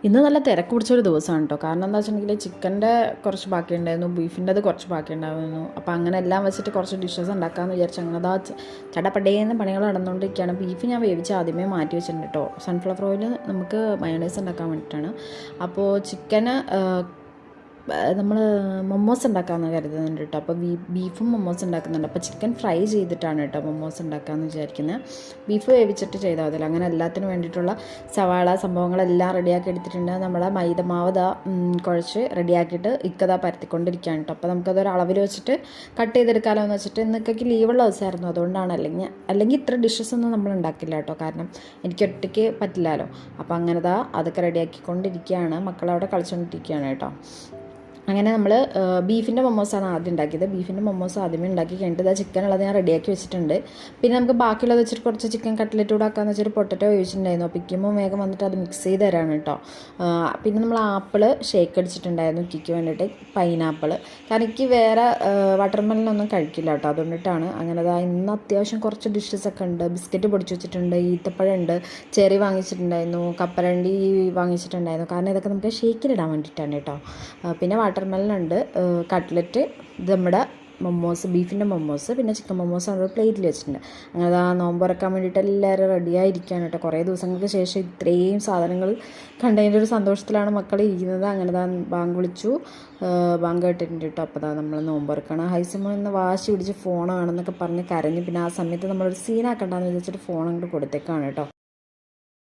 ഇന്ന് നല്ല തിരക്ക് പിടിച്ചൊരു ദിവസമാണ് കേട്ടോ. കാരണം എന്താ വെച്ചിട്ടുണ്ടെങ്കിൽ ചിക്കൻ്റെ കുറച്ച് ബാക്കിയുണ്ടായിരുന്നു, ബീഫിൻ്റെത് കുറച്ച് ബാക്കിയുണ്ടായിരുന്നു. അപ്പോൾ അങ്ങനെ എല്ലാം വെച്ചിട്ട് കുറച്ച് ഡിഷസ് ഉണ്ടാക്കാമെന്ന് വിചാരിച്ചു. അങ്ങനെ അതാ ചടപടേന്ന് പണികൾ നടന്നുകൊണ്ടിരിക്കുകയാണ്. ബീഫ് ഞാൻ വേവിച്ച് ആദ്യമേ മാറ്റി വെച്ചിട്ടുണ്ട് കേട്ടോ. സൺഫ്ലവർ ഓയിൽ നമുക്ക് മയോണൈസ് ഉണ്ടാക്കാൻ വേണ്ടിയിട്ടാണ്. അപ്പോൾ ചിക്കന് നമ്മൾ മൊമോസ് ഉണ്ടാക്കാമെന്ന് കരുതുന്നുണ്ട് കേട്ടോ. അപ്പോൾ ബീഫും മൊമോസ് ഉണ്ടാക്കുന്നുണ്ട്. അപ്പോൾ ചിക്കൻ ഫ്രൈ ചെയ്തിട്ടാണ് കേട്ടോ മൊമോസ് ഉണ്ടാക്കാമെന്ന് വിചാരിക്കുന്നത്. ബീഫ് വേവിച്ചിട്ട് ചെയ്താൽ മതില്ല. അങ്ങനെ എല്ലാത്തിനും വേണ്ടിയിട്ടുള്ള സവാള സംഭവങ്ങളെല്ലാം റെഡിയാക്കി എടുത്തിട്ടുണ്ട്. നമ്മളെ മൈദമാവ് കുഴച്ച് റെഡിയാക്കിയിട്ട് ഇക്കതാ പരത്തിക്കൊണ്ടിരിക്കുകയാണ് കേട്ടോ. അപ്പോൾ നമുക്കതൊരു അളവിൽ വെച്ചിട്ട് കട്ട് ചെയ്തെടുക്കാമല്ലോ എന്ന് വെച്ചിട്ട് ഇന്നൊക്കെ ലീവുള്ള ദിവസമായിരുന്നു. അതുകൊണ്ടാണ്. അല്ലെങ്കിൽ ഇത്ര ഡിഷസ് ഒന്നും നമ്മൾ ഉണ്ടാക്കില്ല കേട്ടോ. കാരണം എനിക്ക് ഒറ്റയ്ക്ക് പറ്റില്ലല്ലോ. അപ്പോൾ അങ്ങനെതാ അതൊക്കെ റെഡിയാക്കിക്കൊണ്ടിരിക്കുകയാണ്. മക്കളവിടെ കളിച്ചുകൊണ്ടിരിക്കുകയാണ് കേട്ടോ. അങ്ങനെ നമ്മൾ ബീഫിൻ്റെ മൊമോസാണ് ആദ്യം ഉണ്ടാക്കിയത്. ബീഫിൻ്റെ മൊമോസ് ആദ്യമേ ഉണ്ടാക്കി കഴിഞ്ഞിട്ട് ഇതാ ചിക്കൻ ഉള്ളത് ഞാൻ റെഡിയാക്കി വെച്ചിട്ടുണ്ട്. പിന്നെ നമുക്ക് ബാക്കിയുള്ളത് വെച്ചിട്ട് കുറച്ച് ചിക്കൻ കട്ട്ലറ്റ് കൂടെ ആക്കാമെന്ന് വെച്ചിട്ട് പൊട്ടറ്റോ വേവിച്ചിട്ടുണ്ടായിരുന്നു. പിക്കുമ്പോൾ വേഗം വന്നിട്ട് അത് മിക്സ് ചെയ്ത് തരാണ് കേട്ടോ. പിന്നെ നമ്മൾ ആപ്പിൾ ഷേക്ക് അടിച്ചിട്ടുണ്ടായിരുന്നു കിക്ക് വേണ്ടിയിട്ട്, പൈനാപ്പിൾ. കാരണം എനിക്ക് വേറെ വാട്ടർമെലനൊന്നും കഴിക്കില്ല കേട്ടോ. അതുകൊണ്ടിട്ടാണ്. അങ്ങനെ ഇന്ന് അത്യാവശ്യം കുറച്ച് ഡിഷസൊക്കെ ഉണ്ട്. ബിസ്ക്കറ്റ് പൊടിച്ച് വെച്ചിട്ടുണ്ട്, ഈത്തപ്പഴം ഉണ്ട്, ചെറി വാങ്ങിച്ചിട്ടുണ്ടായിരുന്നു, കപ്പലണ്ടി വാങ്ങിച്ചിട്ടുണ്ടായിരുന്നു. കാരണം ഇതൊക്കെ നമുക്ക് ഷേക്കിലിടാൻ വേണ്ടിയിട്ടാണ് കേട്ടോ. പിന്നെ വാട്ടർമെലനുണ്ട്, കട്ട്ലറ്റ്, ഇത് നമ്മുടെ മൊമോസ്, ബീഫിൻ്റെ മൊമോസ്, പിന്നെ ചിക്കൻ മൊമോസ് നമ്മൾ പ്ലേറ്റിൽ വെച്ചിട്ടുണ്ട്. അങ്ങനെ നോമ്പ് തുറക്കാൻ വേണ്ടിയിട്ട് എല്ലാവരും റെഡിയായിരിക്കുകയാണ് കേട്ടോ. കുറേ ദിവസങ്ങൾക്ക് ശേഷം ഇത്രയും സാധനങ്ങൾ കണ്ടതിൻ്റെ ഒരു സന്തോഷത്തിലാണ് മക്കൾ ഇരിക്കുന്നത്. അങ്ങനെ ബാങ്ക് വിളിച്ചു, ബാങ്ക് കേട്ടിട്ടുണ്ട് കേട്ടോ. അപ്പോൾ നമ്മൾ നോമ്പ് തുറക്കണം. ഹൈസമ്മ ഇന്ന് വാശി പിടിച്ച് ഫോൺ വേണമെന്നൊക്കെ പറഞ്ഞ് കരഞ്ഞു. പിന്നെ ആ സമയത്ത് നമ്മളൊരു സീനാക്കണ്ടെന്ന് വിചാരിച്ചിട്ട് ഫോൺ അങ്ങോട്ട് കൊടുത്തേക്കാണ് കേട്ടോ.